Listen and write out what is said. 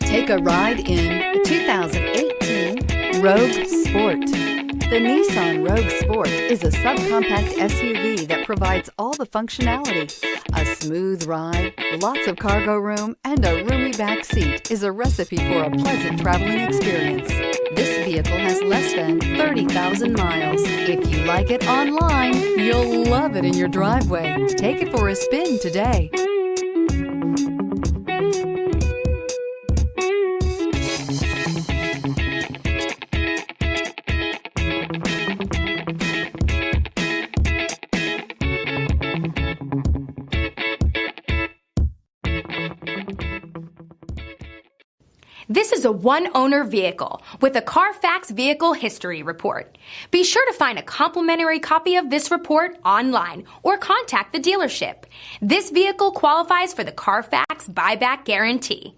Take a ride in the 2018 Rogue Sport. The Nissan Rogue Sport is a subcompact SUV that provides all the functionality. A smooth ride, lots of cargo room, and a roomy back seat is a recipe for a pleasant traveling experience. This vehicle has less than 30,000 miles. If you like it online, you'll love it in your driveway. Take it for a spin today. This is a one-owner vehicle with a Carfax Vehicle History Report. Be sure to find a complimentary copy of this report online or contact the dealership. This vehicle qualifies for the Carfax Buyback Guarantee.